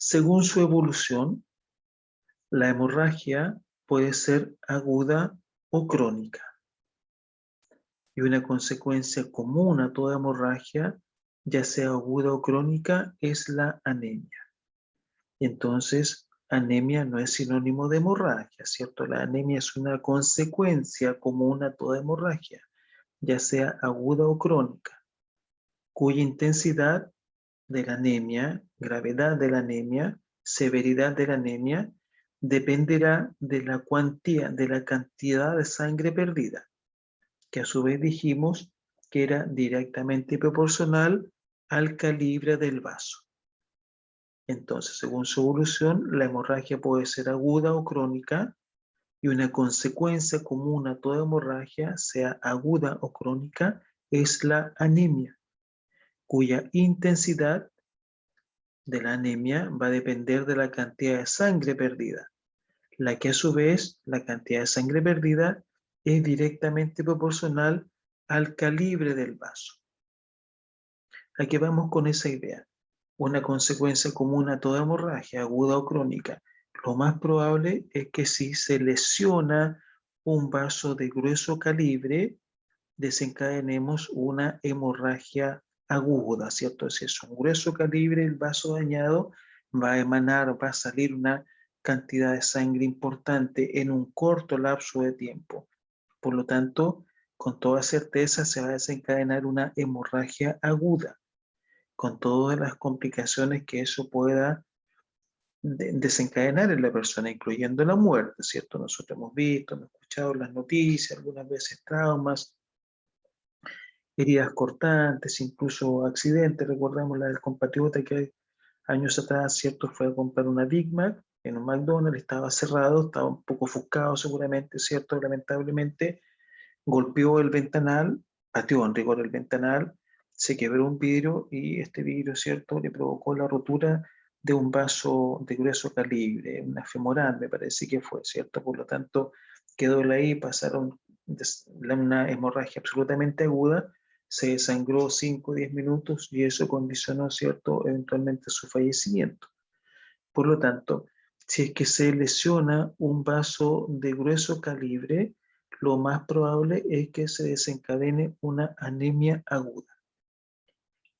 Según su evolución, la hemorragia puede ser aguda o crónica. Y una consecuencia común a toda hemorragia, ya sea aguda o crónica, es la anemia. Entonces, anemia no es sinónimo de hemorragia, ¿cierto? La anemia es una consecuencia común a toda hemorragia, ya sea aguda o crónica, cuya intensidad de la anemia, gravedad de la anemia, severidad de la anemia, dependerá de la cuantía, de la cantidad de sangre perdida, que a su vez dijimos que era directamente proporcional al calibre del vaso. Entonces, según su evolución, la hemorragia puede ser aguda o crónica, y una consecuencia común a toda hemorragia, sea aguda o crónica, es la anemia, cuya intensidad de la anemia va a depender de la cantidad de sangre perdida, la que a su vez, la cantidad de sangre perdida, es directamente proporcional al calibre del vaso. Aquí vamos con esa idea. Una consecuencia común a toda hemorragia, aguda o crónica, lo más probable es que si se lesiona un vaso de grueso calibre, desencadenemos una hemorragia aguda, ¿cierto? Si es un grueso calibre, el vaso dañado, va a emanar, va a salir una cantidad de sangre importante en un corto lapso de tiempo. Por lo tanto, con toda certeza se va a desencadenar una hemorragia aguda, con todas las complicaciones que eso pueda desencadenar en la persona, incluyendo la muerte, ¿cierto? Nosotros hemos visto, hemos escuchado las noticias, algunas veces traumas, heridas cortantes, incluso accidentes. Recordamos la del compatriota que años atrás, ¿cierto?, fue a comprar una Big Mac en un McDonald's, estaba cerrado, estaba un poco ofuscado seguramente, ¿cierto? Lamentablemente golpeó el ventanal, pateó en rigor el ventanal, se quebró un vidrio y este vidrio, ¿cierto?, le provocó la rotura de un vaso de grueso calibre, una femoral, me parece que fue, ¿cierto? Por lo tanto, quedó ahí, pasaron una hemorragia absolutamente aguda, se desangró 5 o 10 minutos y eso condicionó, ¿cierto?, eventualmente su fallecimiento. Por lo tanto, si es que se lesiona un vaso de grueso calibre, lo más probable es que se desencadene una anemia aguda.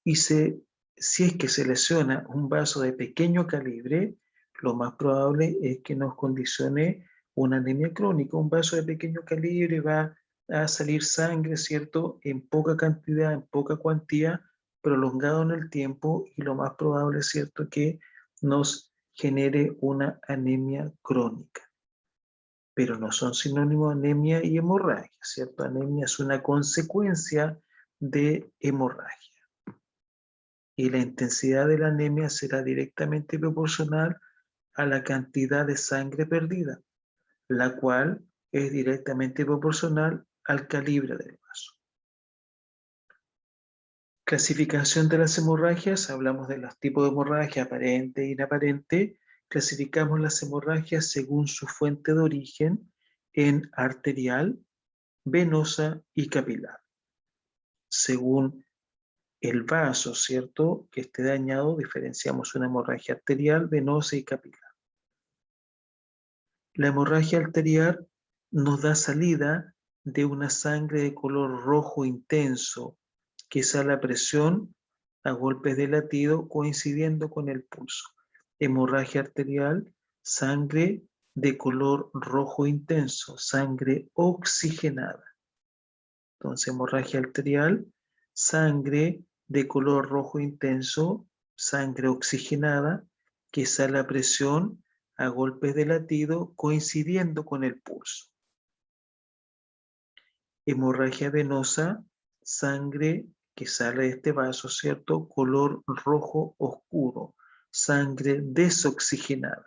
Y si es que se lesiona un vaso de pequeño calibre, lo más probable es que nos condicione una anemia crónica. Un vaso de pequeño calibre va a salir sangre, ¿cierto?, en poca cantidad, en poca cuantía, prolongado en el tiempo, y lo más probable, ¿cierto?, que nos genere una anemia crónica. Pero no son sinónimos anemia y hemorragia, ¿cierto? Anemia es una consecuencia de hemorragia. Y la intensidad de la anemia será directamente proporcional a la cantidad de sangre perdida, la cual es directamente proporcional al calibre del vaso. Clasificación de las hemorragias, hablamos de los tipos de hemorragia, aparente e inaparente. Clasificamos las hemorragias según su fuente de origen en arterial, venosa y capilar. Según el vaso, ¿cierto?, que esté dañado, diferenciamos una hemorragia arterial, venosa y capilar. La hemorragia arterial nos da salida de una sangre de color rojo intenso que sale a presión a golpes de latido coincidiendo con el pulso. Hemorragia arterial, sangre de color rojo intenso, sangre oxigenada. Entonces, hemorragia arterial, sangre de color rojo intenso, sangre oxigenada, que sale a presión a golpes de latido coincidiendo con el pulso. Hemorragia venosa, sangre que sale de este vaso, ¿cierto?, color rojo oscuro, sangre desoxigenada,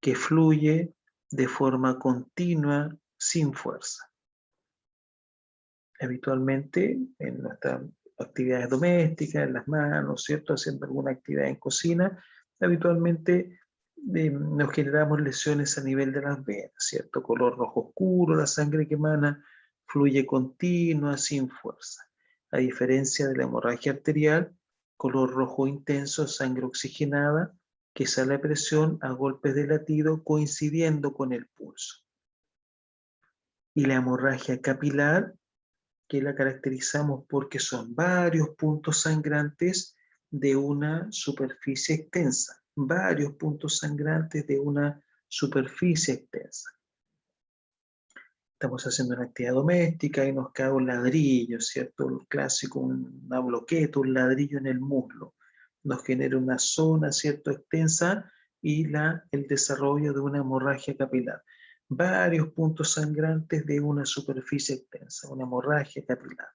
que fluye de forma continua, sin fuerza. Habitualmente en nuestras actividades domésticas, en las manos, ¿cierto?, haciendo alguna actividad en cocina, habitualmente nos generamos lesiones a nivel de las venas, ¿cierto? Color rojo oscuro, la sangre que emana fluye continua, sin fuerza. A diferencia de la hemorragia arterial, color rojo intenso, sangre oxigenada, que sale a presión a golpes de latido coincidiendo con el pulso. Y la hemorragia capilar, que la caracterizamos porque son varios puntos sangrantes de una superficie extensa, varios puntos sangrantes de una superficie extensa. Estamos haciendo una actividad doméstica y nos cae un ladrillo, ¿cierto? El clásico, una bloqueta, un ladrillo en el muslo. Nos genera una zona, ¿cierto?, extensa y el desarrollo de una hemorragia capilar. Varios puntos sangrantes de una superficie extensa, una hemorragia capilar.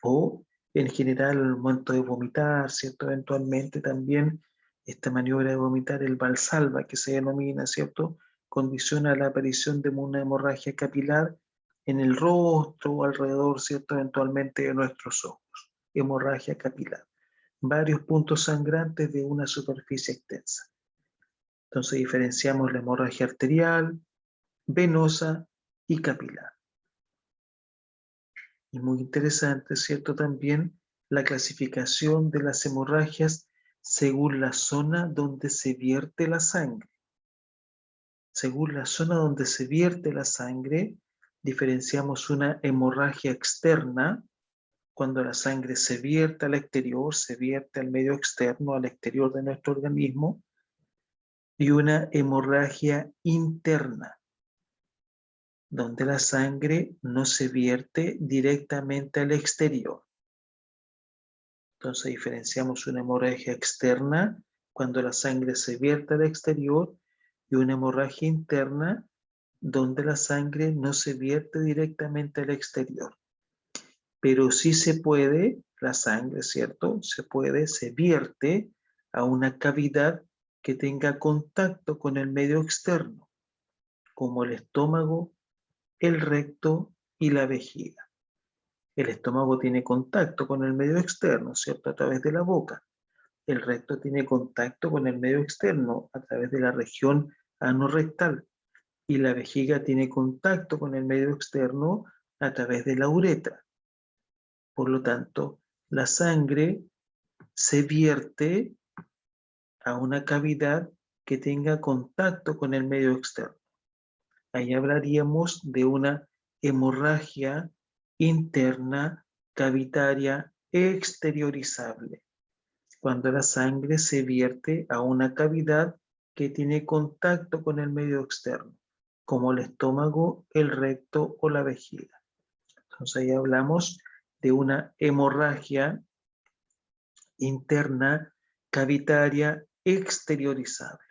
O, en general, al momento de vomitar, ¿cierto? Eventualmente también esta maniobra de vomitar, el Valsalva, que se denomina, ¿cierto?, condiciona la aparición de una hemorragia capilar en el rostro o alrededor, ¿cierto?, eventualmente de nuestros ojos. Hemorragia capilar. Varios puntos sangrantes de una superficie extensa. Entonces diferenciamos la hemorragia arterial, venosa y capilar. Y muy interesante, ¿cierto?, también la clasificación de las hemorragias según la zona donde se vierte la sangre. Según la zona donde se vierte la sangre, diferenciamos una hemorragia externa, cuando la sangre se vierte al exterior, se vierte al medio externo, al exterior de nuestro organismo, y una hemorragia interna, donde la sangre no se vierte directamente al exterior. Entonces diferenciamos una hemorragia externa cuando la sangre se vierte al exterior y una hemorragia interna donde la sangre no se vierte directamente al exterior. Pero sí se puede, la sangre, ¿cierto? Se vierte a una cavidad que tenga contacto con el medio externo, como el estómago, el recto y la vejiga. El estómago tiene contacto con el medio externo, ¿cierto?, a través de la boca. El recto tiene contacto con el medio externo a través de la región anorrectal. Y la vejiga tiene contacto con el medio externo a través de la uretra. Por lo tanto, la sangre se vierte a una cavidad que tenga contacto con el medio externo. Ahí hablaríamos de una hemorragia interna cavitaria exteriorizable, cuando la sangre se vierte a una cavidad que tiene contacto con el medio externo, como el estómago, el recto o la vejiga. Entonces ahí hablamos de una hemorragia interna cavitaria exteriorizable.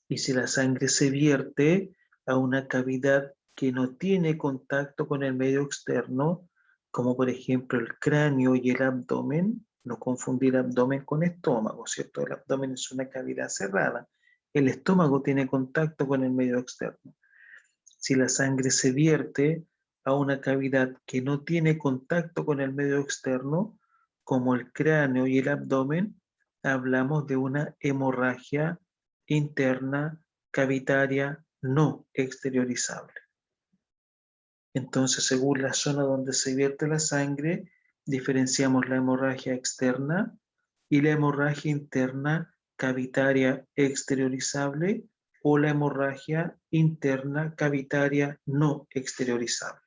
Y si la sangre se vierte a una cavidad que no tiene contacto con el medio externo, como por ejemplo el cráneo y el abdomen, no confundir abdomen con estómago, ¿cierto? El abdomen es una cavidad cerrada. El estómago tiene contacto con el medio externo. Si la sangre se vierte a una cavidad que no tiene contacto con el medio externo, como el cráneo y el abdomen, hablamos de una hemorragia interna cavitaria no exteriorizable. Entonces, según la zona donde se vierte la sangre, diferenciamos la hemorragia externa y la hemorragia interna cavitaria exteriorizable o la hemorragia interna cavitaria no exteriorizable.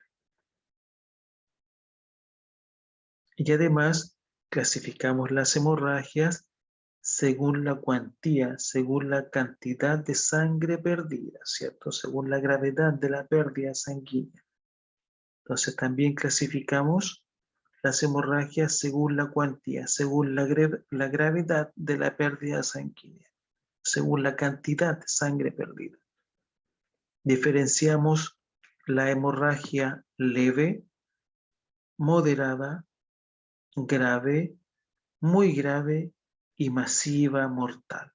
Y además, clasificamos las hemorragias según la cuantía, según la cantidad de sangre perdida, ¿cierto? Según la gravedad de la pérdida sanguínea. Entonces también clasificamos las hemorragias según la cuantía, según la gravedad de la pérdida sanguínea, según la cantidad de sangre perdida. Diferenciamos la hemorragia leve, moderada, grave, muy grave y masiva mortal,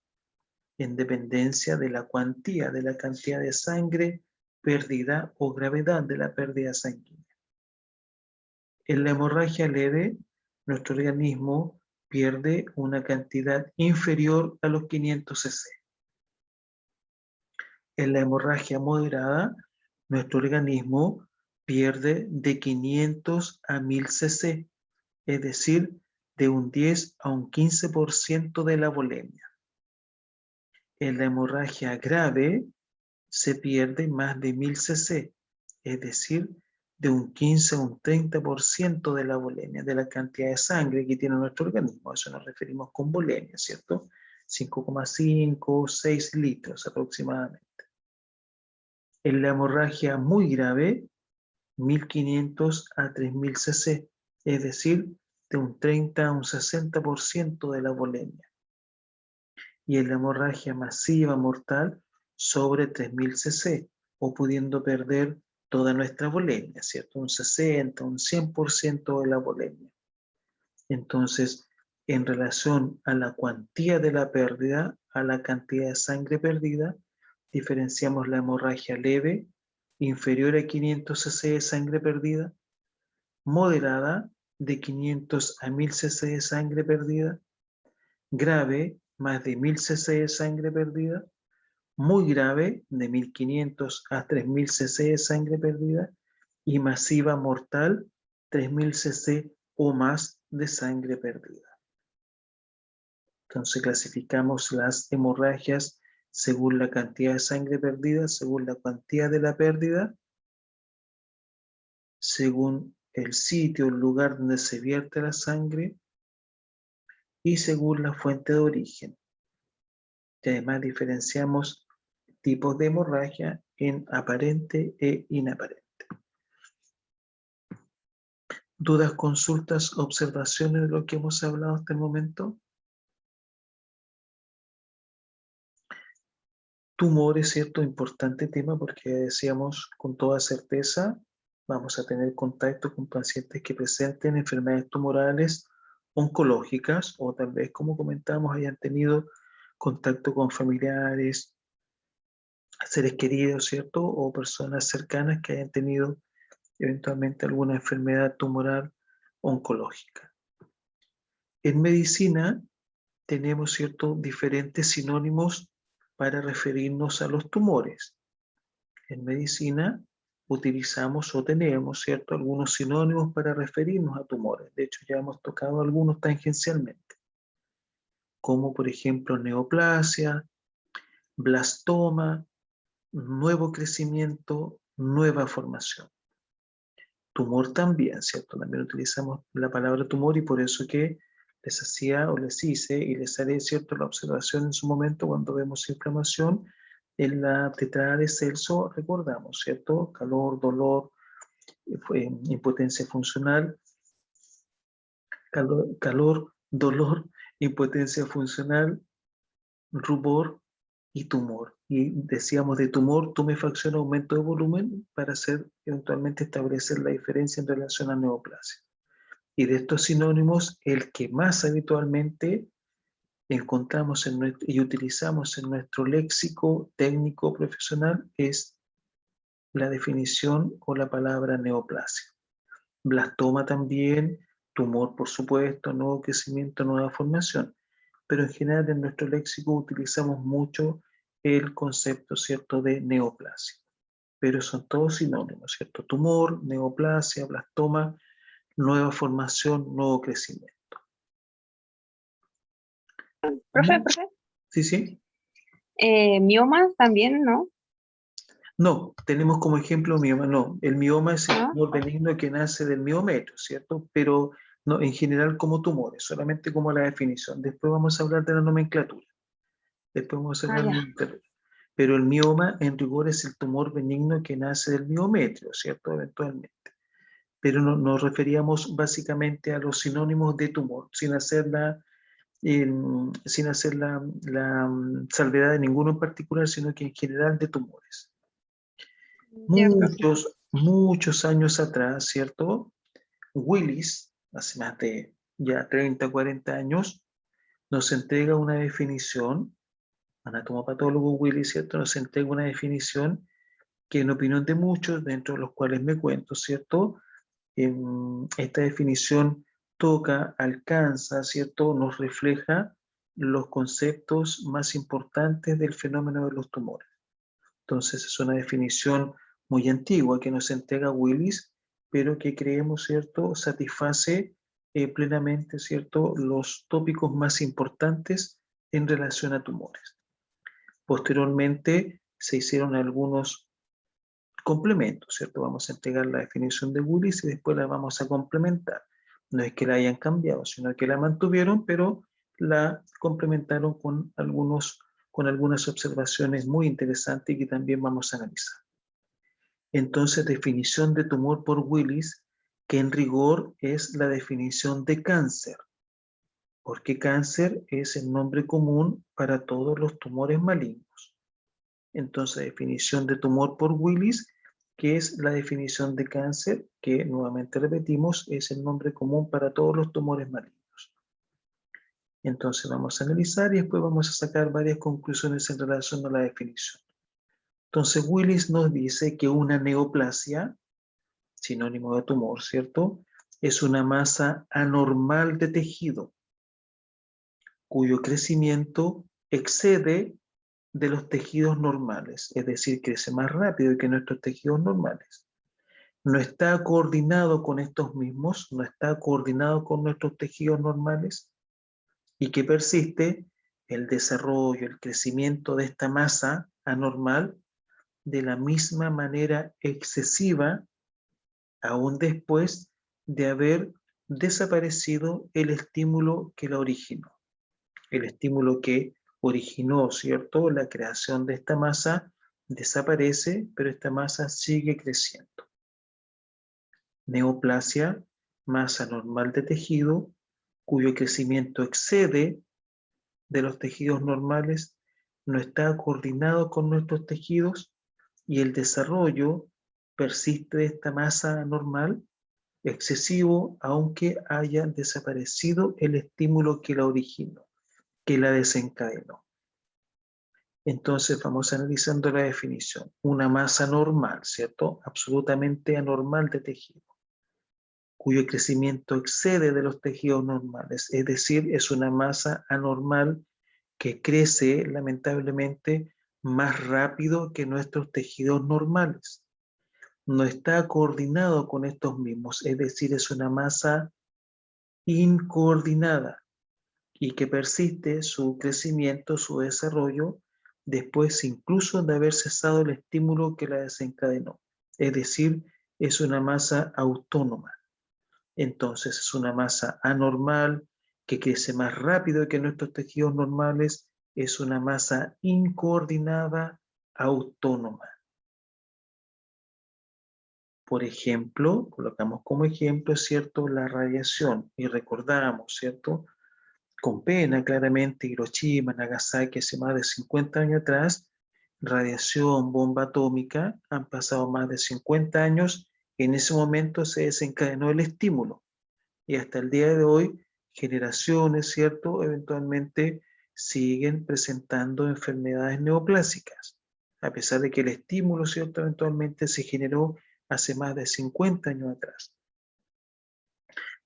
en dependencia de la cuantía, de la cantidad de sangre perdida o gravedad de la pérdida sanguínea. En la hemorragia leve, nuestro organismo pierde una cantidad inferior a los 500 cc. En la hemorragia moderada, nuestro organismo pierde de 500 a 1000 cc, es decir, de un 10 a un 15% de la volemia. En la hemorragia grave se pierde más de 1000 cc, es decir, de un 15 a un 30% de la volemia, de la cantidad de sangre que tiene nuestro organismo. A eso nos referimos con volemia, ¿cierto? 5,5, 6 litros aproximadamente. En la hemorragia muy grave, 1500 a 3000 cc, es decir, de un 30 a un 60% de la volemia. Y en la hemorragia masiva mortal, sobre 3000 cc, o pudiendo perder toda nuestra volemia, ¿cierto? Un 60, un 100% de la volemia. Entonces, en relación a la cuantía de la pérdida, a la cantidad de sangre perdida, diferenciamos la hemorragia leve, inferior a 500 cc de sangre perdida, moderada, de 500 a 1000 cc de sangre perdida, grave, más de 1000 cc de sangre perdida, muy grave, de 1500 a 3000 cc de sangre perdida, y masiva mortal, 3000 cc o más de sangre perdida. Entonces clasificamos las hemorragias según la cantidad de sangre perdida, según la cuantía de la pérdida, según el sitio, el lugar donde se vierte la sangre y según la fuente de origen. Y además diferenciamos tipos de hemorragia en aparente e inaparente. ¿Dudas, consultas, observaciones de lo que hemos hablado hasta el momento? Tumores, ¿cierto? Importante tema porque decíamos con toda certeza vamos a tener contacto con pacientes que presenten enfermedades tumorales oncológicas o tal vez, como comentamos, hayan tenido contacto con familiares, seres queridos, ¿cierto? O personas cercanas que hayan tenido eventualmente alguna enfermedad tumoral oncológica. En medicina tenemos, ¿cierto?, diferentes sinónimos para referirnos a los tumores. En medicina utilizamos o tenemos, ¿cierto?, algunos sinónimos para referirnos a tumores. De hecho, ya hemos tocado algunos tangencialmente, como por ejemplo neoplasia, blastoma, nuevo crecimiento, nueva formación. Tumor también, ¿cierto? También utilizamos la palabra tumor y por eso que les hacía o les hice y les haré, ¿cierto?, la observación en su momento cuando vemos inflamación en la tetrada de Celso, recordamos, ¿cierto? Calor, dolor, impotencia funcional, calor, dolor, impotencia funcional, rubor y tumor. Y decíamos de tumor, tumefacción, aumento de volumen para hacer eventualmente establecer la diferencia en relación a neoplasia. Y de estos sinónimos, el que más habitualmente encontramos y utilizamos en nuestro léxico técnico profesional es la definición o la palabra neoplasia. Blastoma también, tumor por supuesto, nuevo crecimiento, nueva formación. Pero en general en nuestro léxico utilizamos mucho el concepto, ¿cierto?, de neoplasia. Pero son todos sinónimos, ¿cierto? Tumor, neoplasia, blastoma, nueva formación, nuevo crecimiento. Profe, Sí, sí. miomas también, ¿no? No, tenemos como ejemplo mioma. No, el mioma es el Ah, tumor benigno que nace del miometrio, ¿cierto? Pero no, en general como tumores, solamente como la definición. Después vamos a hablar de la nomenclatura. Después vamos a hablar de la ya. nomenclatura. Pero el mioma en rigor es el tumor benigno que nace del miometrio, ¿cierto? Eventualmente. Pero nos referíamos básicamente a los sinónimos de tumor, sin hacer la salvedad de ninguno en particular, sino que en general de tumores. Ya, profe. Muchos años atrás, ¿cierto? Willis, hace más de ya 30, 40 años, nos entrega una definición, anatomopatólogo Willis, ¿cierto? Nos entrega una definición que en opinión de muchos, dentro de los cuales me cuento, ¿cierto? Esta definición toca, alcanza, ¿cierto? Nos refleja los conceptos más importantes del fenómeno de los tumores. Entonces es una definición muy antigua que nos entrega Willis, pero que creemos, ¿cierto?, satisface plenamente, ¿cierto?, los tópicos más importantes en relación a tumores. Posteriormente se hicieron algunos complementos, ¿cierto? Vamos a entregar la definición de Willis y después la vamos a complementar. No es que la hayan cambiado, sino que la mantuvieron, pero la complementaron con algunas observaciones muy interesantes y que también vamos a analizar. Entonces, definición de tumor por Willis, que en rigor es la definición de cáncer, porque cáncer es el nombre común para todos los tumores malignos. Entonces, definición de tumor por Willis, que es la definición de cáncer, que nuevamente repetimos, es el nombre común para todos los tumores malignos. Entonces vamos a analizar y después vamos a sacar varias conclusiones en relación a la definición. Entonces Willis nos dice que una neoplasia, sinónimo de tumor, ¿cierto? Es una masa anormal de tejido, cuyo crecimiento excede de los tejidos normales, es decir, crece más rápido que nuestros tejidos normales. No está coordinado con estos mismos, no está coordinado con nuestros tejidos normales y que persiste el desarrollo, el crecimiento de esta masa anormal de la misma manera excesiva, aún después de haber desaparecido el estímulo que la originó. El estímulo que originó, ¿cierto?, la creación de esta masa desaparece, pero esta masa sigue creciendo. Neoplasia, masa normal de tejido, cuyo crecimiento excede de los tejidos normales, no está coordinado con nuestros tejidos y el desarrollo persiste de esta masa normal excesivo, aunque haya desaparecido el estímulo que la originó, que la desencadenó. Entonces vamos analizando la definición. Una masa normal, ¿cierto? Absolutamente anormal de tejido, cuyo crecimiento excede de los tejidos normales, es decir, es una masa anormal que crece lamentablemente más rápido que nuestros tejidos normales. No está coordinado con estos mismos, es decir, es una masa incoordinada y que persiste su crecimiento, su desarrollo, después incluso de haber cesado el estímulo que la desencadenó. Es decir, es una masa autónoma. Entonces es una masa anormal que crece más rápido que nuestros tejidos normales, es una masa incoordinada, autónoma. Por ejemplo, colocamos como ejemplo, ¿cierto?, la radiación y recordamos, ¿cierto?, con pena claramente Hiroshima, Nagasaki, hace más de 50 años atrás, radiación, bomba atómica, han pasado más de 50 años, en ese momento se desencadenó el estímulo. Y hasta el día de hoy, generaciones, ¿cierto?, eventualmente siguen presentando enfermedades neoplásicas, a pesar de que el estímulo, ¿cierto?, eventualmente se generó hace más de 50 años atrás.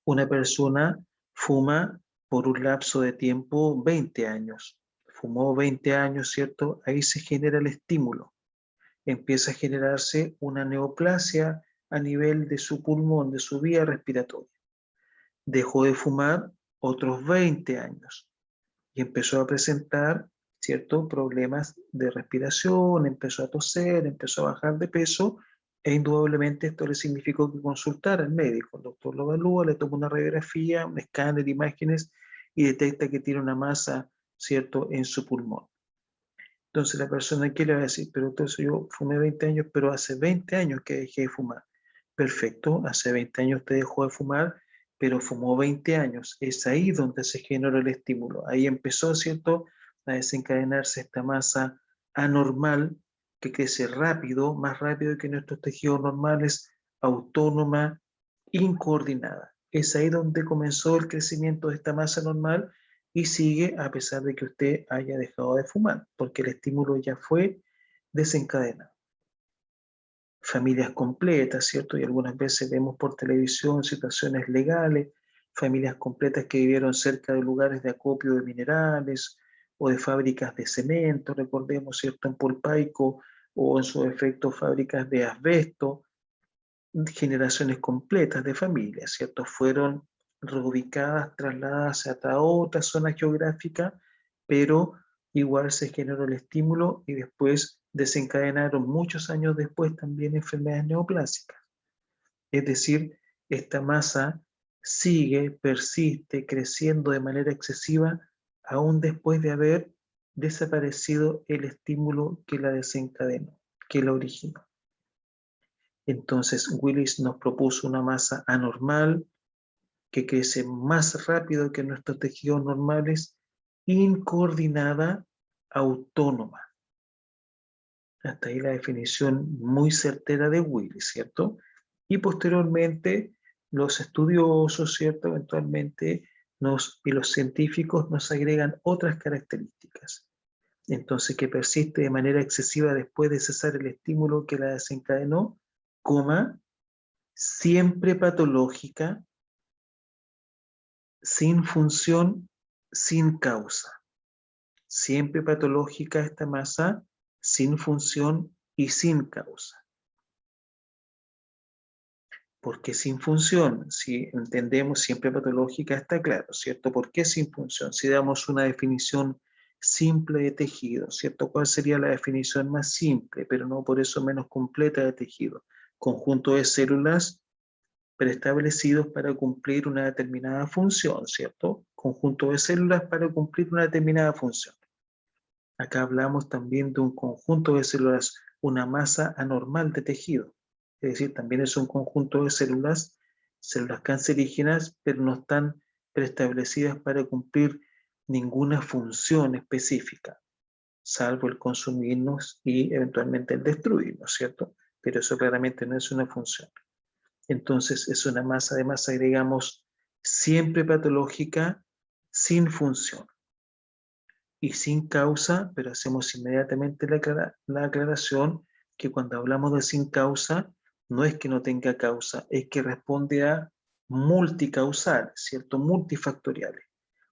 Una persona fuma por un lapso de tiempo 20 años. Fumó 20 años, ¿cierto? Ahí se genera el estímulo. Empieza a generarse una neoplasia a nivel de su pulmón, de su vía respiratoria. Dejó de fumar otros 20 años y empezó a presentar, ¿cierto?, problemas de respiración, empezó a toser, empezó a bajar de peso e indudablemente esto le significó que consultara al médico. El doctor lo evalúa, le toma una radiografía, un escáner de imágenes y detecta que tiene una masa, ¿cierto?, en su pulmón. Entonces la persona, ¿qué le va a decir? Pero entonces yo fumé 20 años, pero hace 20 años que dejé de fumar. Perfecto, hace 20 años te dejó de fumar, pero fumó 20 años. Es ahí donde se generó el estímulo. Ahí empezó, ¿cierto?, a desencadenarse esta masa anormal que crece rápido, más rápido que nuestros tejidos normales, autónoma, incoordinada. Es ahí donde comenzó el crecimiento de esta masa normal y sigue a pesar de que usted haya dejado de fumar, porque el estímulo ya fue desencadenado. Familias completas, ¿cierto? Y algunas veces vemos por televisión situaciones legales, familias completas que vivieron cerca de lugares de acopio de minerales o de fábricas de cemento, recordemos, ¿cierto?, en Polpaico, o en su defecto fábricas de asbesto, generaciones completas de familias, ¿cierto?, fueron reubicadas, trasladadas hasta otra zona geográfica, pero igual se generó el estímulo y después desencadenaron muchos años después también enfermedades neoplásicas. Es decir, esta masa sigue, persiste, creciendo de manera excesiva, aún después de haber desaparecido el estímulo que la desencadenó, que la originó. Entonces, Willis nos propuso una masa anormal que crece más rápido que nuestros tejidos normales, incoordinada, autónoma. Hasta ahí la definición muy certera de Willis, ¿cierto? Y posteriormente los estudiosos, ¿cierto? Eventualmente y los científicos nos agregan otras características. Entonces, que persiste de manera excesiva después de cesar el estímulo que la desencadenó, coma, siempre patológica, sin función, sin causa. Siempre patológica esta masa, sin función y sin causa. ¿Por qué sin función? Si entendemos siempre patológica está claro, ¿cierto? ¿Por qué sin función? Si damos una definición simple de tejido, ¿cierto? ¿Cuál sería la definición más simple, pero no por eso menos completa de tejido? Conjunto de células preestablecidos para cumplir una determinada función, ¿cierto? Conjunto de células para cumplir una determinada función. Acá hablamos también de un conjunto de células, una masa anormal de tejido. Es decir, también es un conjunto de células, células cancerígenas, pero no están preestablecidas para cumplir ninguna función específica, salvo el consumirnos y eventualmente el destruirnos, ¿cierto? Pero eso claramente no es una función. Entonces es una masa, además agregamos, siempre patológica, sin función y sin causa, pero hacemos inmediatamente la aclaración que cuando hablamos de sin causa, no es que no tenga causa, es que responde a multicausales, ¿cierto? Multifactoriales.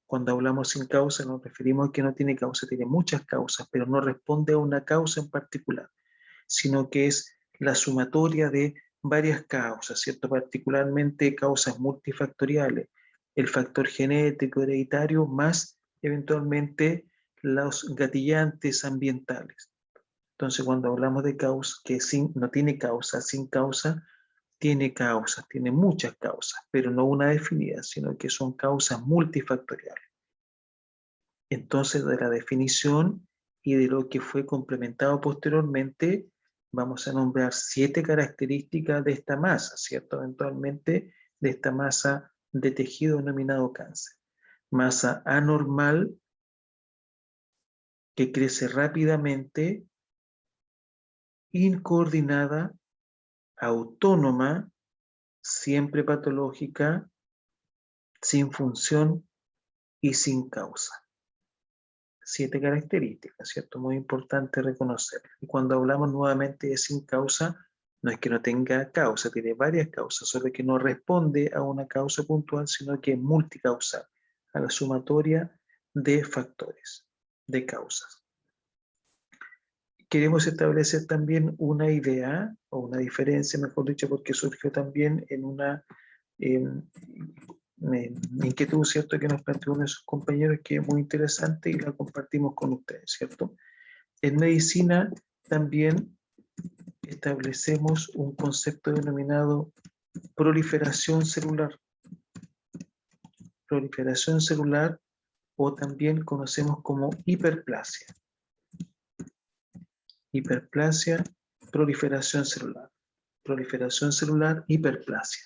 Cuando hablamos sin causa nos referimos a que no tiene causa, tiene muchas causas, pero no responde a una causa en particular, sino que es la sumatoria de varias causas, ¿cierto? Particularmente causas multifactoriales, el factor genético hereditario más eventualmente los gatillantes ambientales. Entonces, cuando hablamos de causa, que no tiene causa, sin causa, tiene causas, tiene muchas causas, pero no una definida, sino que son causas multifactoriales. Entonces, de la definición y de lo que fue complementado posteriormente, vamos a nombrar 7 características de esta masa, ¿cierto? Eventualmente, de esta masa de tejido denominado cáncer. Masa anormal, que crece rápidamente, incoordinada, autónoma, siempre patológica, sin función y sin causa. 7 características, ¿cierto? Muy importante reconocer. Y cuando hablamos nuevamente de sin causa, no es que no tenga causa, tiene varias causas, solo que no responde a una causa puntual, sino que es multicausal, a la sumatoria de factores, de causas. Queremos establecer también una idea, o una diferencia, mejor dicho, porque surgió también en una inquietud, ¿cierto?, que nos planteó uno de sus compañeros, que es muy interesante y la compartimos con ustedes, ¿cierto? En medicina también establecemos un concepto denominado proliferación celular. Proliferación celular, o también conocemos como hiperplasia. Hiperplasia, proliferación celular. Proliferación celular, hiperplasia.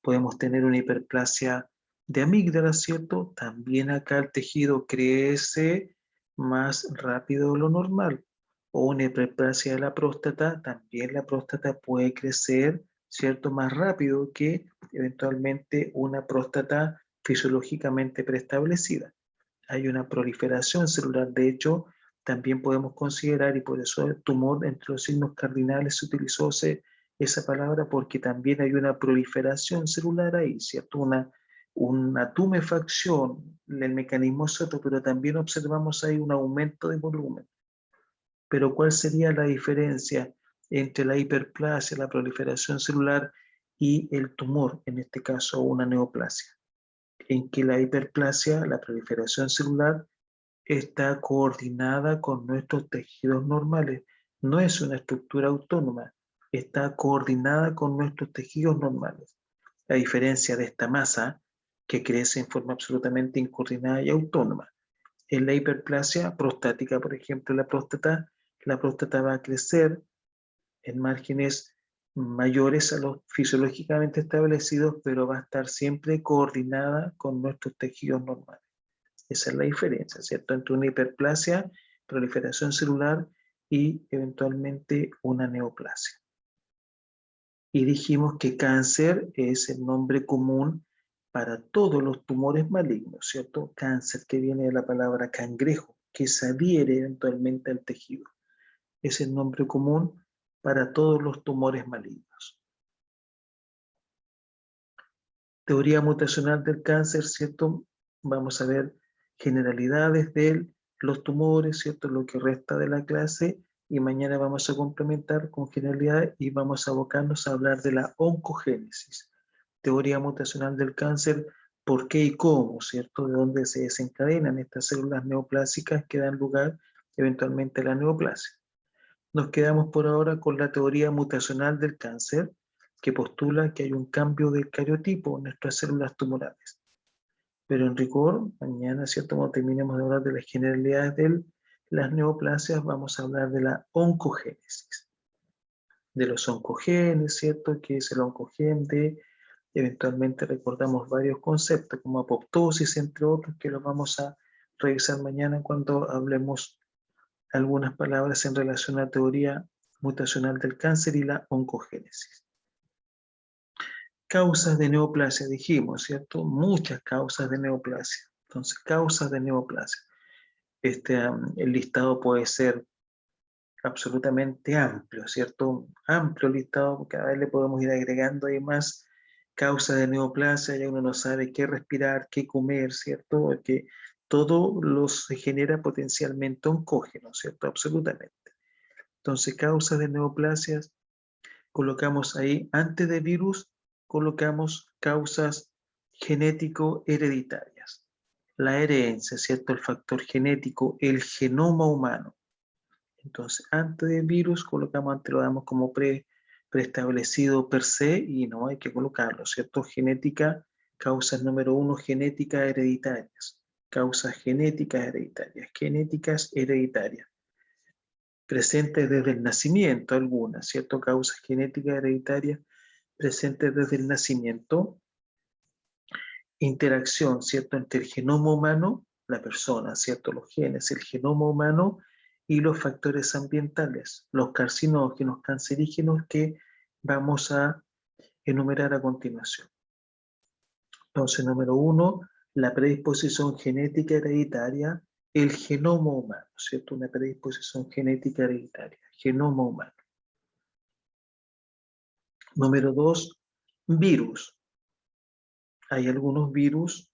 Podemos tener una hiperplasia de amígdala, ¿cierto? También acá el tejido crece más rápido de lo normal. O una hiperplasia de la próstata, también la próstata puede crecer, ¿cierto? Más rápido que eventualmente una próstata fisiológicamente preestablecida. Hay una proliferación celular, de hecho, también podemos considerar, y por eso el tumor entre los signos cardinales se utilizó esa palabra, porque también hay una proliferación celular ahí, ¿cierto? Una tumefacción, el mecanismo es otro, pero también observamos ahí un aumento de volumen. Pero ¿cuál sería la diferencia entre la hiperplasia, la proliferación celular y el tumor, en este caso una neoplasia? En que la hiperplasia, la proliferación celular, está coordinada con nuestros tejidos normales. No es una estructura autónoma, está coordinada con nuestros tejidos normales. A diferencia de esta masa que crece en forma absolutamente incoordinada y autónoma. En la hiperplasia prostática, por ejemplo, la próstata va a crecer en márgenes mayores a los fisiológicamente establecidos, pero va a estar siempre coordinada con nuestros tejidos normales. Esa es la diferencia, ¿cierto? Entre una hiperplasia, proliferación celular y eventualmente una neoplasia. Y dijimos que cáncer es el nombre común para todos los tumores malignos, ¿cierto? Cáncer, que viene de la palabra cangrejo, que se adhiere eventualmente al tejido. Es el nombre común para todos los tumores malignos. Teoría mutacional del cáncer, ¿cierto? Vamos a ver generalidades de los tumores, ¿cierto? Lo que resta de la clase, y mañana vamos a complementar con generalidades y vamos a abocarnos a hablar de la oncogénesis. Teoría mutacional del cáncer, por qué y cómo, ¿cierto? De dónde se desencadenan estas células neoplásicas que dan lugar eventualmente a la neoplasia. Nos quedamos por ahora con la teoría mutacional del cáncer, que postula que hay un cambio del cariotipo en nuestras células tumorales. Pero en rigor, mañana, ¿cierto? Cuando terminemos de hablar de las generalidades de las neoplasias, vamos a hablar de la oncogénesis. De los oncogenes, ¿cierto? Que es el oncogen de, eventualmente recordamos varios conceptos como apoptosis, entre otros, que los vamos a revisar mañana cuando hablemos algunas palabras en relación a la teoría mutacional del cáncer y la oncogénesis. Causas de neoplasia, dijimos, ¿cierto? Muchas causas de neoplasia. Entonces, causas de neoplasia. El listado puede ser absolutamente amplio, ¿cierto? Amplio listado, cada vez le podemos ir agregando ahí más causas de neoplasia, ya uno no sabe qué respirar, qué comer, ¿cierto? Porque todo se genera potencialmente oncógeno, ¿cierto? Absolutamente. Entonces, causas de neoplasias, colocamos ahí, antes de virus, colocamos causas genético-hereditarias. La herencia, ¿cierto? El factor genético, el genoma humano. Entonces, antes del virus, antes lo damos como preestablecido per se y no hay que colocarlo, ¿cierto? Genética, causas número 1, genéticas hereditarias. Causas genéticas hereditarias. Presentes desde el nacimiento, algunas, ¿cierto? Causas genéticas hereditarias presentes desde el nacimiento. Interacción, ¿cierto? Entre el genoma humano, la persona, ¿cierto? Los genes, el genoma humano y los factores ambientales, los carcinógenos, cancerígenos que vamos a enumerar a continuación. Entonces, número 1, la predisposición genética hereditaria, el genoma humano, ¿cierto? Una predisposición genética hereditaria, genoma humano. Número 2, virus. Hay algunos virus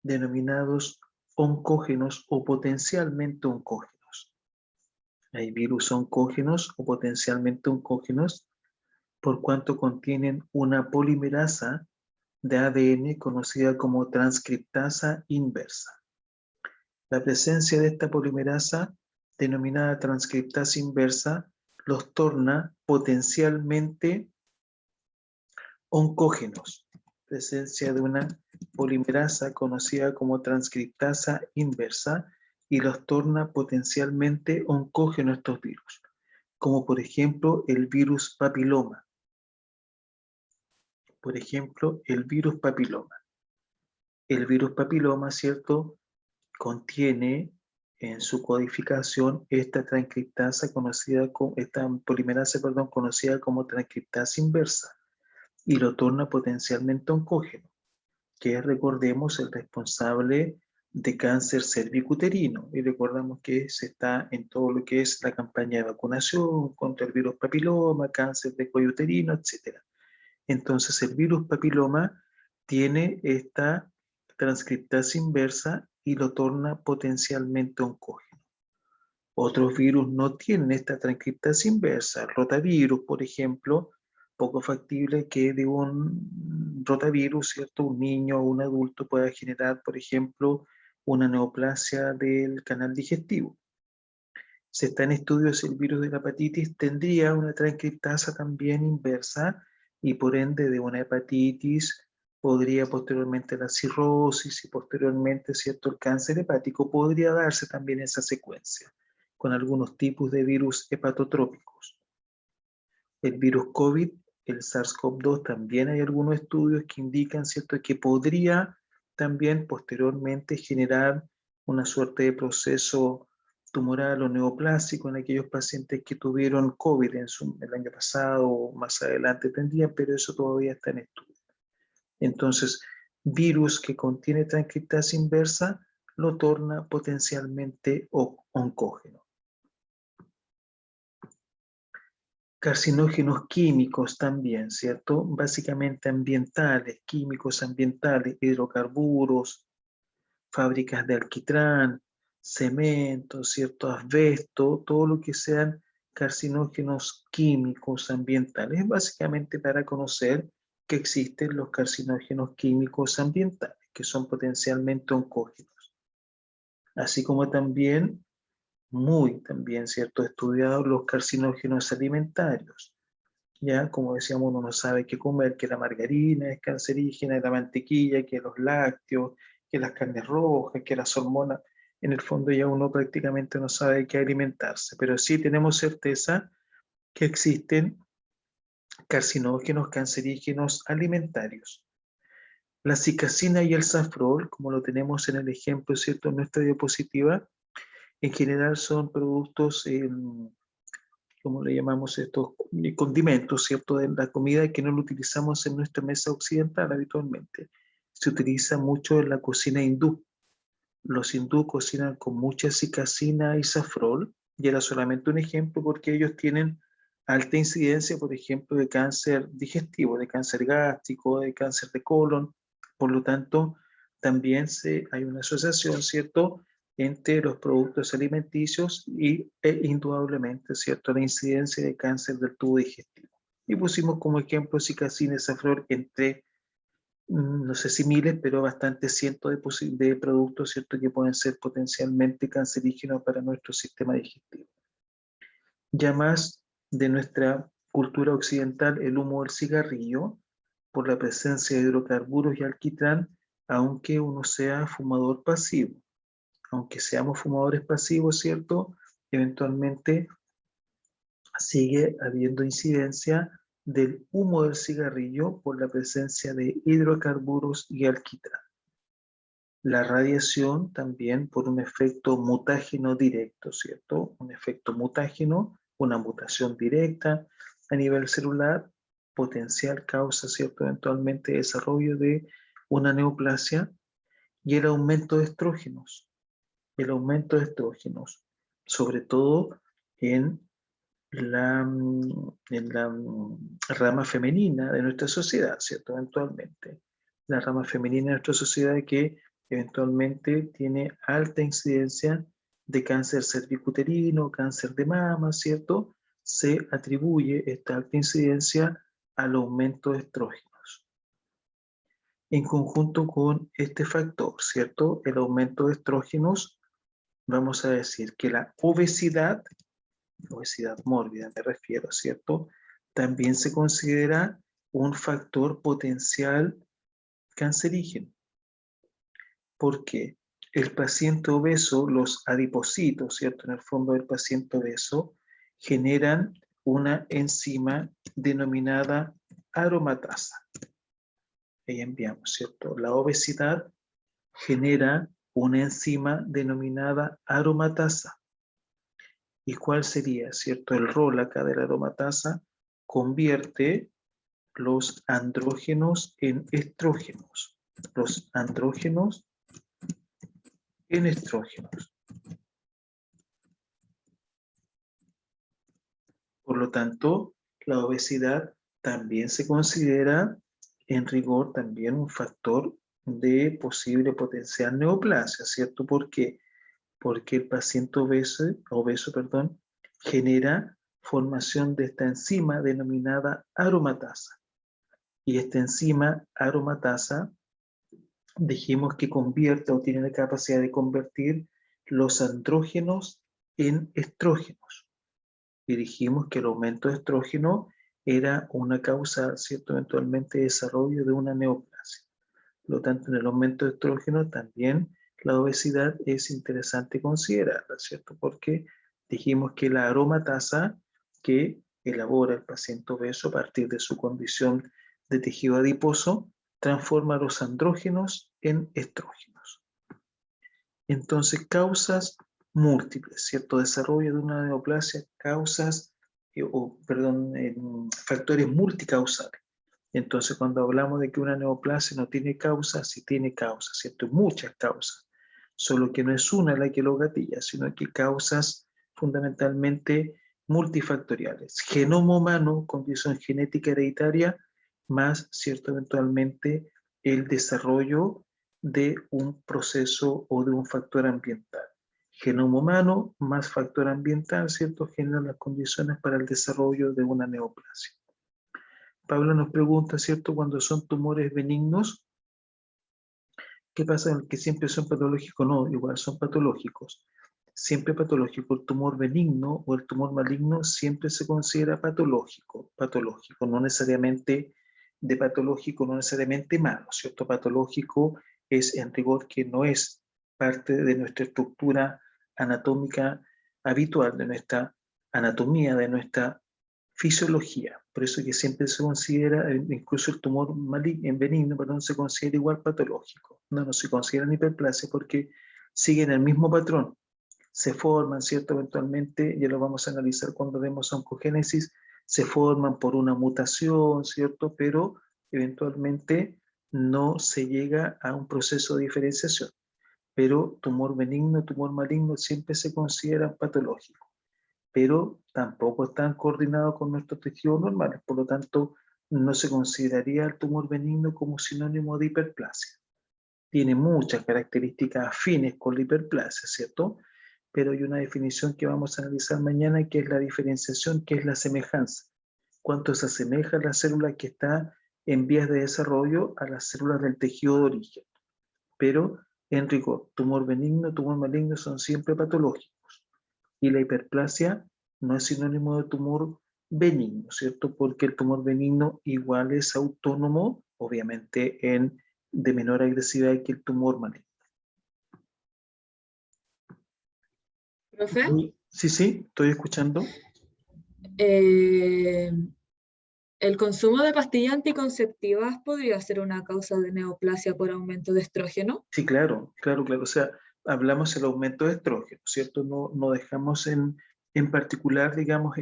denominados oncógenos o potencialmente oncógenos. Hay virus oncógenos o potencialmente oncógenos por cuanto contienen una polimerasa de ADN conocida como transcriptasa inversa. La presencia de esta polimerasa, denominada transcriptasa inversa, los torna potencialmente oncógenos. Presencia de una polimerasa conocida como transcriptasa inversa y los torna potencialmente oncógenos estos virus, como por ejemplo el virus papiloma. Por ejemplo, el virus papiloma. El virus papiloma, ¿cierto?, contiene en su codificación esta transcriptasa esta polimerasa, conocida como transcriptasa inversa, y lo torna potencialmente oncógeno, que es, recordemos, el responsable de cáncer cervicuterino. Y recordamos que se está en todo lo que es la campaña de vacunación contra el virus papiloma, cáncer de cuello uterino, etc. Entonces, el virus papiloma tiene esta transcriptasa inversa y lo torna potencialmente oncógeno. Otros virus no tienen esta transcriptasa inversa. El rotavirus, por ejemplo, poco factible que de un rotavirus, ¿cierto?, un niño o un adulto pueda generar, por ejemplo, una neoplasia del canal digestivo. Se está en estudio si el virus de la hepatitis tendría una transcriptasa también inversa y por ende de una hepatitis podría posteriormente la cirrosis y posteriormente, ¿cierto?, el cáncer hepático podría darse también esa secuencia con algunos tipos de virus hepatotrópicos. El virus COVID, el SARS-CoV-2, también hay algunos estudios que indican, ¿cierto?, que podría también posteriormente generar una suerte de proceso tumoral o neoplásico en aquellos pacientes que tuvieron COVID el año pasado o más adelante tendrían, pero eso todavía está en estudio. Entonces, virus que contiene transcriptasa inversa lo torna potencialmente oncógeno. Carcinógenos químicos también, ¿cierto? Básicamente ambientales, químicos ambientales, hidrocarburos, fábricas de alquitrán, cemento, ¿cierto? Asbesto, todo lo que sean carcinógenos químicos ambientales, básicamente para conocer que existen los carcinógenos químicos ambientales, que son potencialmente oncógenos. Así como también también, ¿cierto?, estudiados los carcinógenos alimentarios. Ya, como decíamos, uno no sabe qué comer, que la margarina es cancerígena, la mantequilla, que los lácteos, que las carnes rojas, que las hormonas. En el fondo ya uno prácticamente no sabe qué alimentarse, pero sí tenemos certeza que existen carcinógenos cancerígenos alimentarios. La cicacina y el safrol, como lo tenemos en el ejemplo, ¿cierto?, en nuestra diapositiva, en general son productos, como le llamamos estos condimentos, ¿cierto?, de la comida que no lo utilizamos en nuestra mesa occidental habitualmente. Se utiliza mucho en la cocina hindú. Los hindú cocinan con mucha cicacina y safrol, y era solamente un ejemplo porque ellos tienen alta incidencia, por ejemplo, de cáncer digestivo, de cáncer gástrico, de cáncer de colon. Por lo tanto, también hay una asociación, ¿cierto?, entre los productos alimenticios e indudablemente, ¿cierto?, la incidencia de cáncer del tubo digestivo. Y pusimos como ejemplo cicacina y safrol entre, no sé si miles, pero bastantes cientos de productos, ¿cierto?, que pueden ser potencialmente cancerígenos para nuestro sistema digestivo. Ya más de nuestra cultura occidental, el humo del cigarrillo, por la presencia de hidrocarburos y alquitrán, aunque uno sea fumador pasivo. Aunque seamos fumadores pasivos, ¿cierto?, eventualmente sigue habiendo incidencia del humo del cigarrillo por la presencia de hidrocarburos y alquitrán. La radiación también por un efecto mutágeno directo, ¿cierto? Un efecto mutágeno, una mutación directa a nivel celular, potencial causa, ¿cierto?, eventualmente desarrollo de una neoplasia y el aumento de estrógenos. El aumento de estrógenos, sobre todo en la rama femenina de nuestra sociedad, ¿cierto? Eventualmente. La rama femenina de nuestra sociedad que eventualmente tiene alta incidencia de cáncer cervicuterino, cáncer de mama, ¿cierto? Se atribuye esta alta incidencia al aumento de estrógenos. En conjunto con este factor, ¿cierto? El aumento de estrógenos, vamos a decir que la obesidad mórbida me refiero, ¿cierto?, también se considera un factor potencial cancerígeno. ¿Por qué? El paciente obeso, los adipocitos, ¿cierto?, en el fondo del paciente obeso, generan una enzima denominada aromatasa. Ahí enviamos, ¿cierto? La obesidad genera una enzima denominada aromatasa. ¿Y cuál sería, cierto? El rol acá de la aromatasa convierte los andrógenos en estrógenos. Los andrógenos en estrógenos. Por lo tanto, la obesidad también se considera, en rigor, también un factor de posible potencial neoplasia, ¿cierto? ¿Por qué? Porque el paciente obeso, genera formación de esta enzima denominada aromatasa. Y esta enzima aromatasa dijimos que convierte o tiene la capacidad de convertir los andrógenos en estrógenos. Y dijimos que el aumento de estrógeno era una causa, ¿cierto?, eventualmente de desarrollo de una neoplasia. Por lo tanto, en el aumento de estrógeno también la obesidad es interesante considerarla, ¿cierto? Porque dijimos que la aromatasa que elabora el paciente obeso a partir de su condición de tejido adiposo transforma los andrógenos en estrógenos. Entonces, causas múltiples, ¿cierto? Desarrollo de una neoplasia, factores multicausales. Entonces, cuando hablamos de que una neoplasia no tiene causa, sí tiene causa, ¿cierto? Muchas causas, solo que no es una la que lo gatilla, sino que causas fundamentalmente multifactoriales. Genoma humano, condición genética hereditaria, más, ¿cierto?, eventualmente el desarrollo de un proceso o de un factor ambiental. Genoma humano más factor ambiental, ¿cierto?, generan las condiciones para el desarrollo de una neoplasia. Pablo nos pregunta, ¿cierto?, cuando son tumores benignos, ¿qué pasa? ¿Que siempre son patológicos? No, igual son patológicos. Siempre patológico. El tumor benigno o el tumor maligno siempre se considera patológico, no necesariamente de patológico, no necesariamente malo, ¿cierto? Patológico es en rigor que no es parte de nuestra estructura anatómica habitual, de nuestra anatomía, de nuestra fisiología. Por eso que siempre se considera, incluso el tumor benigno, perdón, se considera igual patológico. No se considera hiperplasia porque siguen el mismo patrón. Se forman, ¿cierto? Eventualmente, ya lo vamos a analizar cuando vemos oncogénesis, se forman por una mutación, ¿cierto? Pero eventualmente no se llega a un proceso de diferenciación. Pero tumor benigno, tumor maligno siempre se consideran patológicos, pero tampoco están coordinados con nuestros tejidos normales, por lo tanto, no se consideraría el tumor benigno como sinónimo de hiperplasia. Tiene muchas características afines con la hiperplasia, ¿cierto? Pero hay una definición que vamos a analizar mañana, que es la diferenciación, que es la semejanza. Cuánto se asemeja la célula que está en vías de desarrollo a las células del tejido de origen. Pero, en rigor, tumor benigno, tumor maligno son siempre patológicos. Y la hiperplasia no es sinónimo de tumor benigno, ¿cierto? Porque el tumor benigno igual es autónomo, obviamente de menor agresividad que el tumor maligno. ¿Profe? Sí, estoy escuchando. ¿El consumo de pastillas anticonceptivas podría ser una causa de neoplasia por aumento de estrógeno? Sí, claro. O sea, hablamos del aumento de estrógeno, ¿cierto? No dejamos en particular, digamos,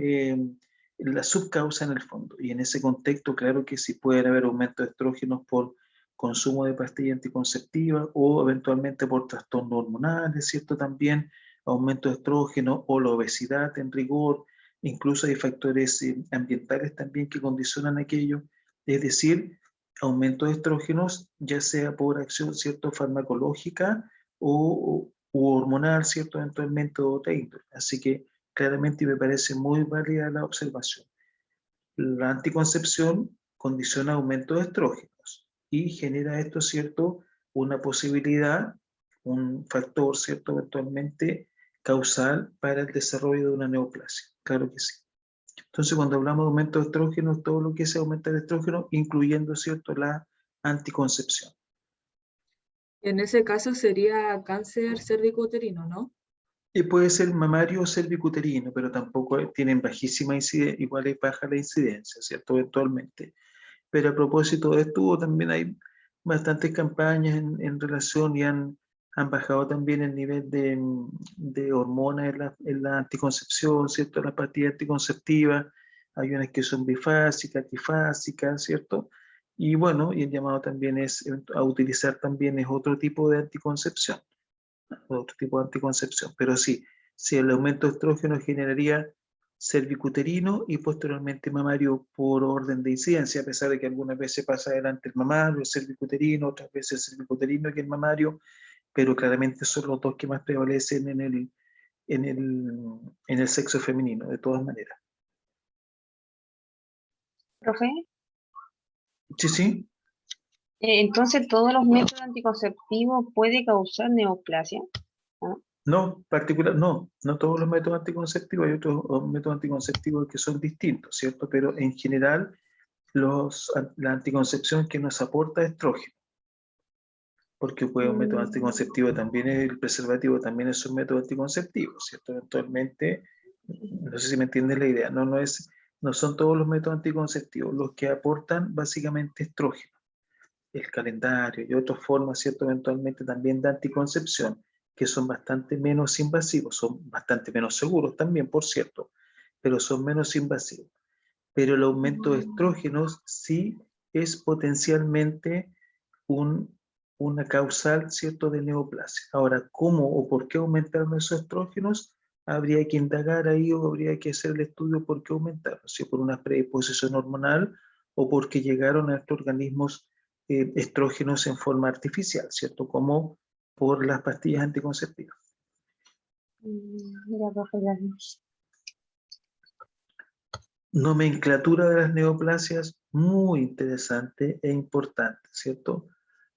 la subcausa en el fondo. Y en ese contexto, claro que sí puede haber aumento de estrógenos por consumo de pastillas anticonceptivas o eventualmente por trastornos hormonales, ¿cierto? También aumento de estrógeno o la obesidad en rigor. Incluso hay factores ambientales también que condicionan aquello. Es decir, aumento de estrógenos, ya sea por acción, ¿cierto?, farmacológica u hormonal, ¿cierto?, eventualmente de otra índole. Así que claramente me parece muy válida la observación. La anticoncepción condiciona aumento de estrógenos y genera esto, ¿cierto?, una posibilidad, un factor, ¿cierto?, eventualmente causal para el desarrollo de una neoplasia. Claro que sí. Entonces, cuando hablamos de aumento de estrógeno, todo lo que es aumentar el estrógeno, incluyendo, ¿cierto?, la anticoncepción. En ese caso sería cáncer cervicouterino, ¿no? Y puede ser mamario o cervicuterino, pero tampoco tienen bajísima incidencia, igual es baja la incidencia, ¿cierto?, eventualmente. Pero a propósito de esto, también hay bastantes campañas en relación y han bajado también el nivel de hormonas en la anticoncepción, ¿cierto? Las pastillas anticonceptivas, hay unas que son bifásicas, trifásicas, ¿cierto? Y bueno, y el llamado también es a utilizar también es otro tipo de anticoncepción, pero sí, si el aumento de estrógeno generaría cervicuterino y posteriormente mamario por orden de incidencia, a pesar de que algunas veces pasa adelante el mamario, el cervicuterino, otras veces el cervicuterino que el mamario, pero claramente son los dos que más prevalecen en el sexo femenino, de todas maneras. Profe, Sí. Entonces, ¿todos los métodos anticonceptivos puede causar neoplasia? No, no todos los métodos anticonceptivos, hay otros métodos anticonceptivos que son distintos, ¿cierto? Pero en general, la anticoncepción que nos aporta estrógeno, porque puede un método anticonceptivo también, el preservativo también es un método anticonceptivo, ¿cierto? Eventualmente, no sé si me entiendes la idea, no son todos los métodos anticonceptivos los que aportan básicamente estrógeno, el calendario y otras formas, ¿cierto? Eventualmente también de anticoncepción, que son bastante menos invasivos, son bastante menos seguros también, por cierto, pero son menos invasivos. Pero el aumento de estrógenos sí es potencialmente una causal, ¿cierto?, de neoplasia. Ahora, ¿cómo o por qué aumentaron esos estrógenos? Habría que indagar ahí o habría que hacer el estudio por qué aumentaron, si por una predisposición hormonal o porque llegaron a estos organismos estrógenos en forma artificial, ¿cierto? Como por las pastillas anticonceptivas. Mira, profe, gracias. Nomenclatura de las neoplasias, muy interesante e importante, ¿cierto?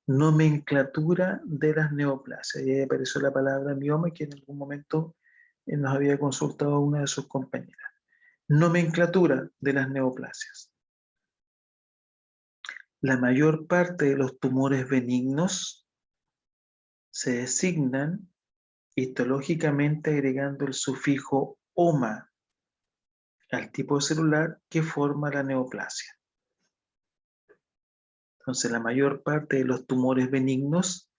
Nomenclatura de las neoplasias. Y ahí apareció la palabra mioma, que en algún momento nos había consultado una de sus compañeras. Nomenclatura de las neoplasias. La mayor parte de los tumores benignos se designan histológicamente agregando el sufijo oma al tipo celular que forma la neoplasia. Entonces, la mayor parte de los tumores benignos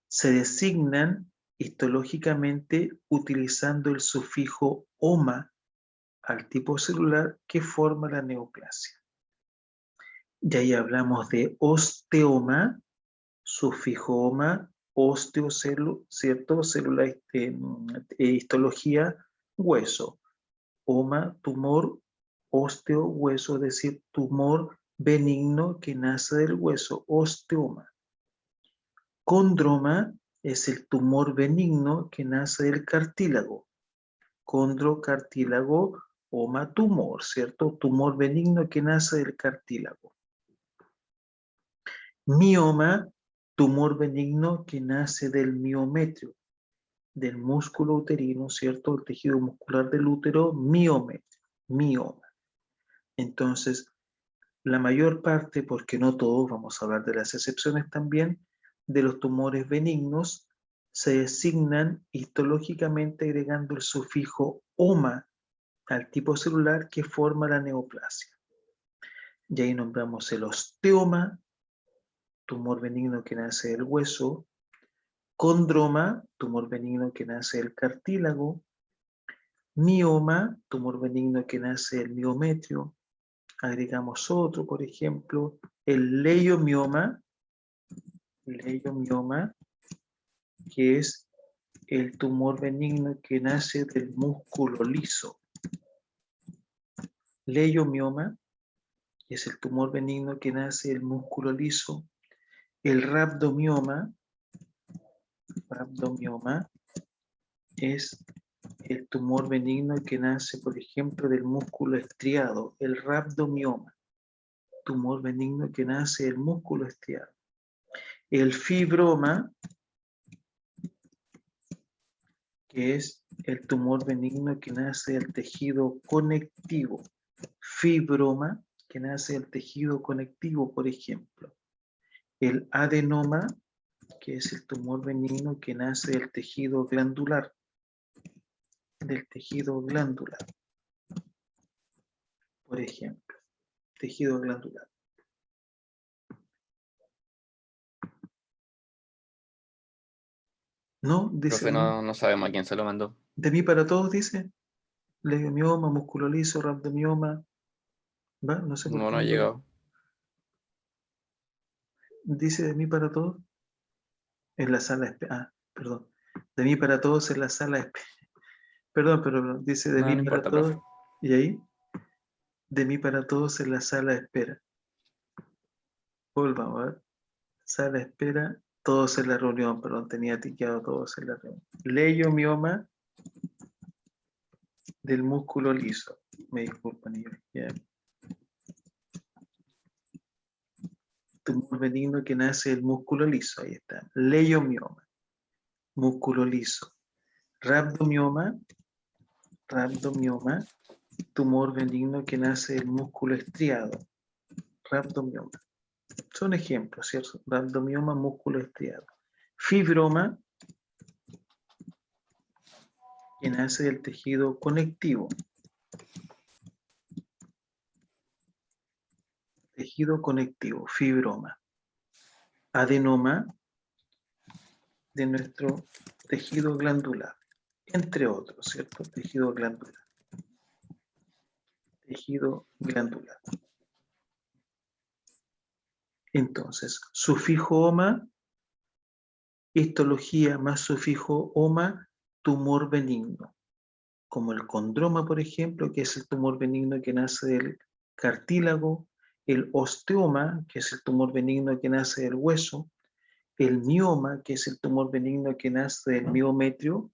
se designan histológicamente utilizando el sufijo oma al tipo celular que forma la neoplasia. Y ahí hablamos de osteoma, sufijo oma, osteocelu, ¿cierto? Célula, histología, hueso. Oma, tumor, osteo, hueso, es decir, tumor benigno que nace del hueso, osteoma. Cóndroma es el tumor benigno que nace del cartílago. Condrocartílago, oma, tumor, ¿cierto? Tumor benigno que nace del cartílago. Mioma, tumor benigno que nace del miometrio, del músculo uterino, ¿cierto? El tejido muscular del útero, miometrio, mioma. Entonces, la mayor parte, porque no todos, vamos a hablar de las excepciones también, de los tumores benignos se designan histológicamente agregando el sufijo oma al tipo celular que forma la neoplasia. Y ahí nombramos el osteoma, tumor benigno que nace del hueso, condroma, tumor benigno que nace del cartílago, mioma, tumor benigno que nace del miometrio. Agregamos otro, por ejemplo, el leiomioma, que es el tumor benigno que nace del músculo liso. Leiomioma es el tumor benigno que nace del músculo liso. El rhabdomioma es el tumor benigno que nace, por ejemplo, del músculo estriado. El rhabdomioma, tumor benigno que nace del músculo estriado. El fibroma, que es el tumor benigno que nace del tejido conectivo. Fibroma, que nace del tejido conectivo, por ejemplo. El adenoma, que es el tumor benigno que nace del tejido glandular. Por ejemplo. Tejido glandular. No, dice Profe, no sabemos a quién se lo mandó. de mí para todos, dice. Leiomioma, músculo liso, rhabdomioma. ¿Va? No sé por No, qué no ha llegado. dice de mí para todos. En la sala espera. Perdón. De mí para todos en la sala espera. Perdón, dice de No, mí no para importa, profe. todos. ¿Y ahí? De mí para todos en la sala de espera. Volvamos a ver. Sala de espera, todos en la reunión, perdón, tenía tiqueado todos en la reunión. Leiomioma del músculo liso. Me disculpan, ya. tumor benigno que nace del músculo liso, ahí está, leiomioma, músculo liso, rhabdomioma, tumor benigno que nace del músculo estriado, rhabdomioma. Son ejemplos, ¿cierto? Rhabdomioma, músculo estriado. Fibroma, que nace del tejido conectivo. Tejido conectivo, fibroma. Adenoma, de nuestro tejido glandular, entre otros, ¿cierto? Tejido glandular. Tejido glandular. Entonces, sufijo oma, histología más sufijo oma, tumor benigno. Como el condroma, por ejemplo, que es el tumor benigno que nace del cartílago, el osteoma, que es el tumor benigno que nace del hueso, el mioma, que es el tumor benigno que nace del miometrio,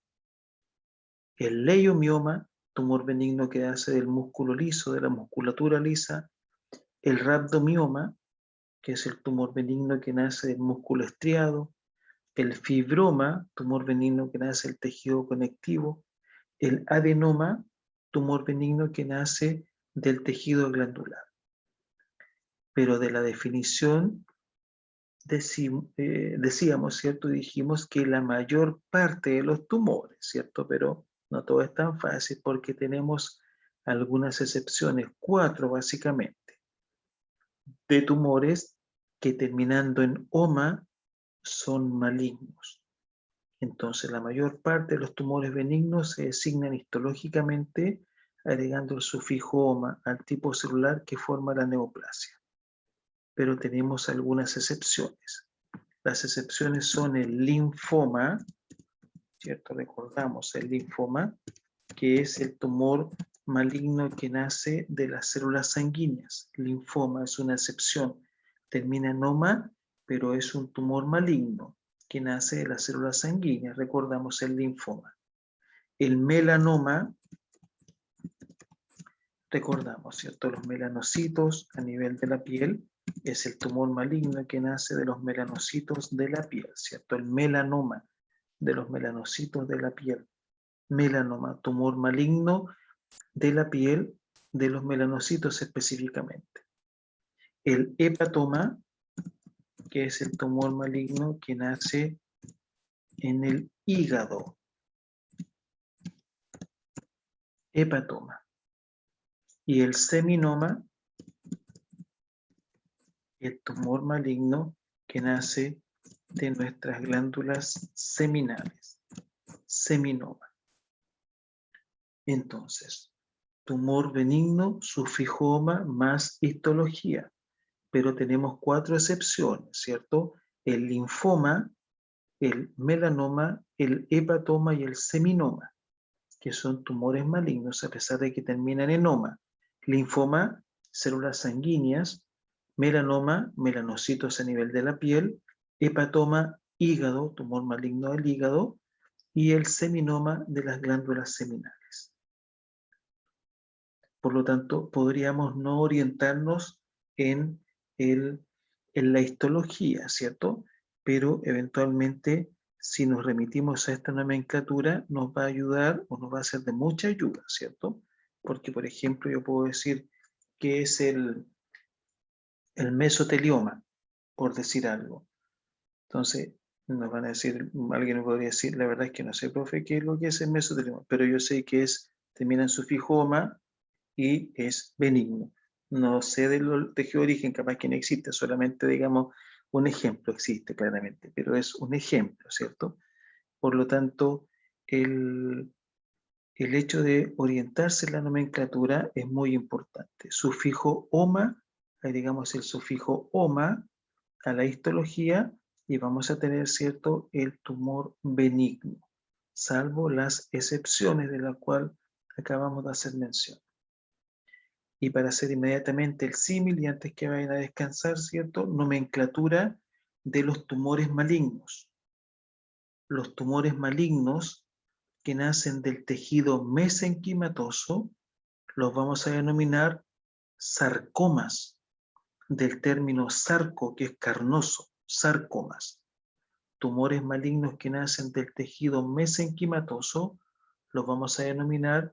el leiomioma, tumor benigno que nace del músculo liso, de la musculatura lisa, el rhabdomioma, que es el tumor benigno que nace del músculo estriado, el fibroma, tumor benigno que nace del tejido conectivo, el adenoma, tumor benigno que nace del tejido glandular. Pero de la definición decíamos, ¿cierto? Dijimos que la mayor parte de los tumores, ¿cierto? Pero no todo es tan fácil porque tenemos algunas excepciones, 4 básicamente, de tumores que terminando en oma son malignos. Entonces la mayor parte de los tumores benignos se designan histológicamente agregando el sufijo oma al tipo celular que forma la neoplasia. Pero tenemos algunas excepciones. Las excepciones son el linfoma, ¿cierto? Recordamos el linfoma, que es el tumor maligno que nace de las células sanguíneas. Linfoma es una excepción. Termina en oma, pero es un tumor maligno que nace de las células sanguíneas. Recordamos el linfoma. El melanoma, recordamos, ¿cierto? Los melanocitos a nivel de la piel es el tumor maligno que nace de los melanocitos de la piel, ¿cierto? El melanoma de los melanocitos de la piel. Melanoma, tumor maligno de la piel de los melanocitos específicamente. El hepatoma, que es el tumor maligno que nace en el hígado. Hepatoma. Y el seminoma, el tumor maligno que nace de nuestras glándulas seminales. Seminoma. Entonces, tumor benigno, sufijoma más histología. Pero tenemos 4 excepciones, ¿cierto? El linfoma, el melanoma, el hepatoma y el seminoma, que son tumores malignos a pesar de que terminan en oma. Linfoma, células sanguíneas, melanoma, melanocitos a nivel de la piel, hepatoma, hígado, tumor maligno del hígado, y el seminoma de las glándulas seminales. Por lo tanto, podríamos no orientarnos en la histología, ¿cierto? Pero eventualmente, si nos remitimos a esta nomenclatura, nos va a ayudar o nos va a ser de mucha ayuda, ¿cierto? Porque, por ejemplo, yo puedo decir que es el mesotelioma, por decir algo. Entonces, nos van a decir, alguien me podría decir, la verdad es que no sé, profe, qué es lo que es el mesotelioma, pero yo sé que termina en sufijoma y es benigno. No sé del tejido de origen, capaz que no existe, solamente digamos un ejemplo existe claramente, pero es un ejemplo, ¿cierto? Por lo tanto, el hecho de orientarse en la nomenclatura es muy importante. Sufijo oma, agregamos el sufijo oma a la histología y vamos a tener, ¿cierto?, el tumor benigno, salvo las excepciones de las cuales acabamos de hacer mención. Y para hacer inmediatamente el símil y antes que vayan a descansar, ¿cierto?, nomenclatura de los tumores malignos. Los tumores malignos que nacen del tejido mesenquimatoso los vamos a denominar sarcomas. del término sarco, que es carnoso, sarcomas. Tumores malignos que nacen del tejido mesenquimatoso los vamos a denominar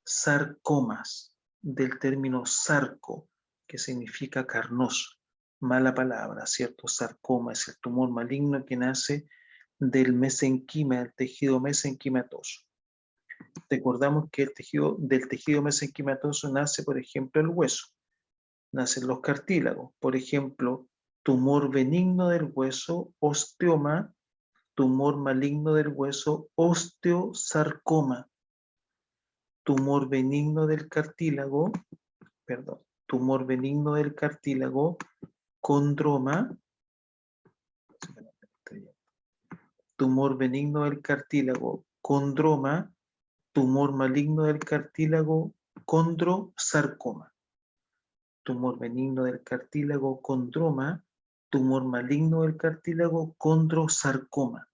sarcomas, del término sarco, que significa carnoso. Mala palabra, ¿cierto? Sarcoma es el tumor maligno que nace del mesenquima, del tejido mesenquimatoso. Recordamos que del tejido mesenquimatoso nace, por ejemplo, el hueso, nacen los cartílagos. Por ejemplo, tumor benigno del hueso, osteoma; tumor maligno del hueso, osteosarcoma; tumor benigno del cartílago, tumor benigno del cartílago, condroma; tumor benigno del cartílago, condroma; tumor maligno del cartílago, condrosarcoma. Tumor benigno del cartílago, condroma; tumor maligno del cartílago, condrosarcoma.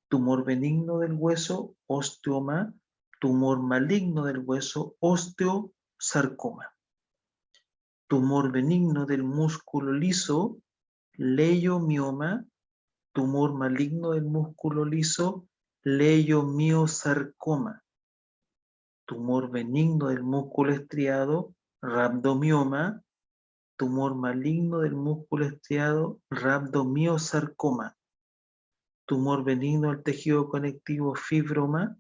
Tumor benigno del hueso, osteoma; tumor maligno del hueso, osteosarcoma. Tumor benigno del músculo liso, leiomioma; tumor maligno del músculo liso, leiomiosarcoma. Tumor benigno del músculo estriado, rhabdomioma; tumor maligno del músculo estriado, rhabdomiosarcoma. Tumor benigno del tejido conectivo, fibroma;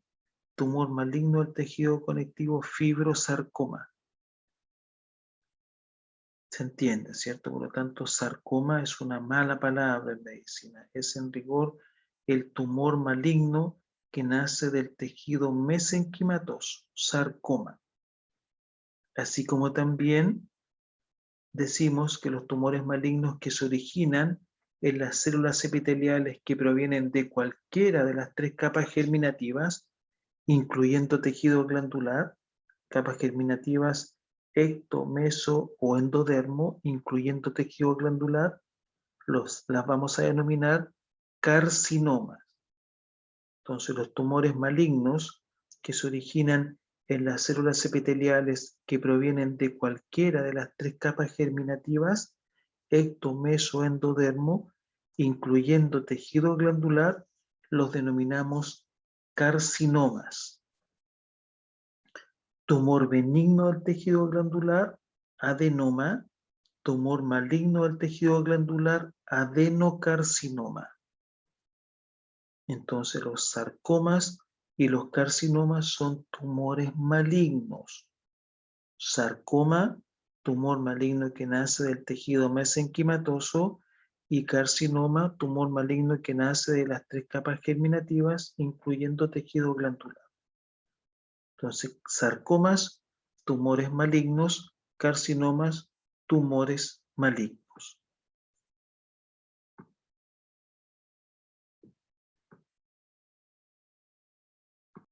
tumor maligno del tejido conectivo, fibrosarcoma. Se entiende, ¿cierto? Por lo tanto, sarcoma es una mala palabra en medicina. Es en rigor el tumor maligno que nace del tejido mesenquimatoso, sarcoma. Así como también decimos que los tumores malignos que se originan en las células epiteliales que provienen de cualquiera de las 3 capas germinativas, incluyendo tejido glandular, capas germinativas ecto, meso o endodermo, incluyendo tejido glandular, las vamos a denominar carcinomas. Entonces, los tumores malignos que se originan en las células epiteliales que provienen de cualquiera de las 3 capas germinativas, ecto, meso, endodermo, incluyendo tejido glandular, los denominamos carcinomas. Tumor benigno del tejido glandular, adenoma; tumor maligno del tejido glandular, adenocarcinoma. Entonces los sarcomas y los carcinomas son tumores malignos. Sarcoma, tumor maligno que nace del tejido mesenquimatoso, y carcinoma, tumor maligno que nace de las 3 capas germinativas, incluyendo tejido glandular. Entonces, sarcomas, tumores malignos; carcinomas, tumores malignos.